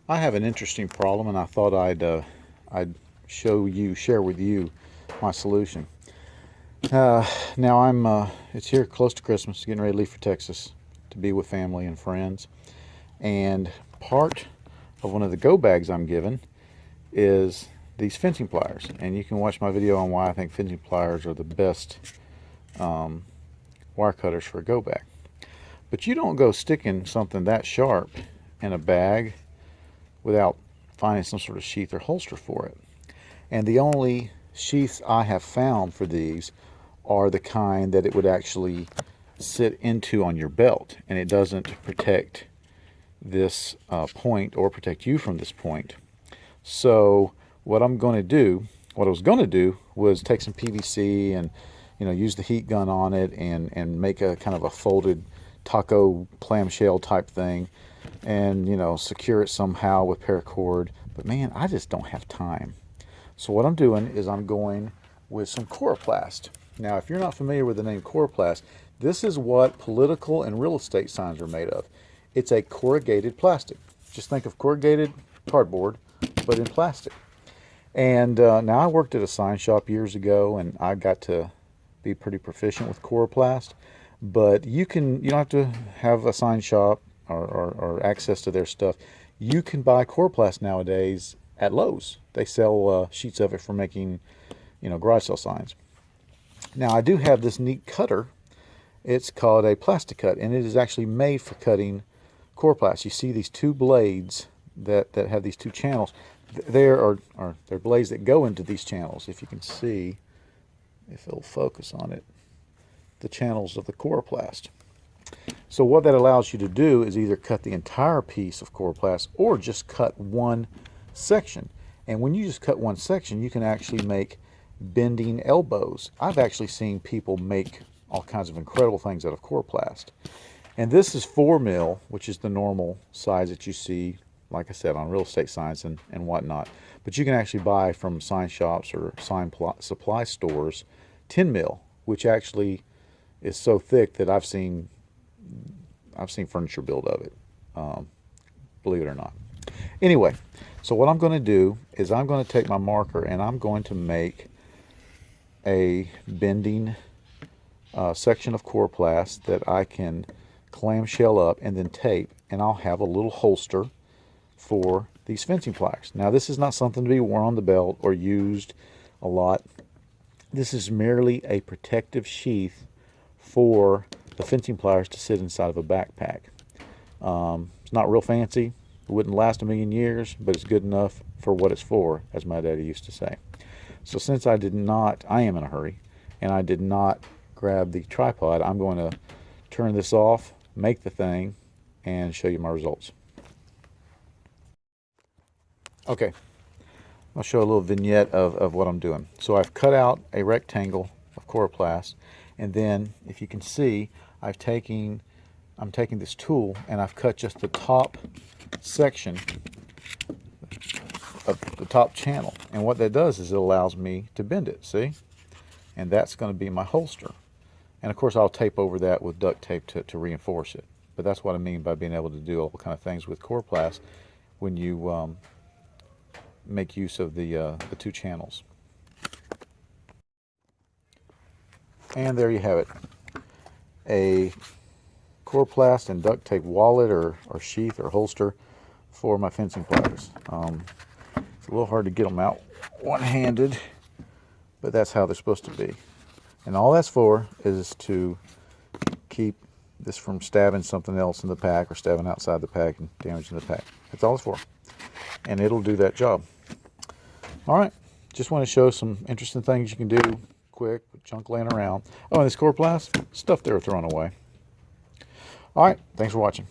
I have an interesting problem, and I thought I'd share with you my solution. Now it's here close to Christmas, getting ready to leave for Texas to be with family and friends. And part of one of the go bags I'm given is these fencing pliers. And you can watch my video on why I think fencing pliers are the best wire cutters for a go bag. But you don't go sticking something that sharp in a bag without finding some sort of sheath or holster for it. And the only sheaths I have found for these are the kind that it would actually sit into on your belt, and it doesn't protect this point or protect you from this point. So what I was going to do was take some PVC and use the heat gun on it and make a kind of a folded taco clamshell type thing, and secure it somehow with paracord. But man, I just don't have time. So what I'm doing is I'm going with some Coroplast. Now, if you're not familiar with the name Coroplast, this is what political and real estate signs are made of. It's a corrugated plastic. Just think of corrugated cardboard, but in plastic. And now I worked at a sign shop years ago, and I got to be pretty proficient with Coroplast. But you don't have to have a sign shop or access to their stuff. You can buy Coroplast nowadays at Lowe's. They sell sheets of it for making, garage sale signs. Now I do have this neat cutter. It's called a plastic cut, and it is actually made for cutting Coroplast. You see these two blades that have these two channels. They're blades that go into these channels. If you can see, if it'll focus on it, the channels of the Coroplast. So what that allows you to do is either cut the entire piece of Coroplast or just cut one section. And when you just cut one section, you can actually make bending elbows. I've actually seen people make all kinds of incredible things out of Coroplast. And this is 4 mil, which is the normal size that you see, like I said, on real estate signs and whatnot. But you can actually buy from sign shops or sign supply stores 10 mil, which actually is so thick that I've seen furniture built of it, believe it or not. Anyway, so what I'm going to do is I'm going to take my marker and I'm going to make a bending section of Coroplast that I can clamshell up and then tape, and I'll have a little holster for these fencing pliers. Now, this is not something to be worn on the belt or used a lot. This is merely a protective sheath for the fencing pliers to sit inside of a backpack. It's not real fancy. It wouldn't last a million years, but it's good enough for what it's for, as my daddy used to say. So since I am in a hurry, and I did not grab the tripod, I'm going to turn this off, make the thing, and show you my results. Okay, I'll show a little vignette of what I'm doing. So I've cut out a rectangle of Coroplast, and then, if you can see, I'm taking this tool and I've cut just the top section of the top channel. And what that does is it allows me to bend it, see? And that's going to be my holster. And of course I'll tape over that with duct tape to reinforce it. But that's what I mean by being able to do all kind of things with Coroplast when you make use of the two channels. And there you have it. A Coroplast and duct tape wallet or sheath or holster for my fencing pliers. It's a little hard to get them out one-handed, but that's how they're supposed to be. And all that's for is to keep this from stabbing something else in the pack or stabbing outside the pack and damaging the pack. That's all it's for. And it'll do that job. All right, just want to show some interesting things you can do quick with junk laying around. Oh, and this Coroplast, stuff they were throwing away. All right, thanks for watching.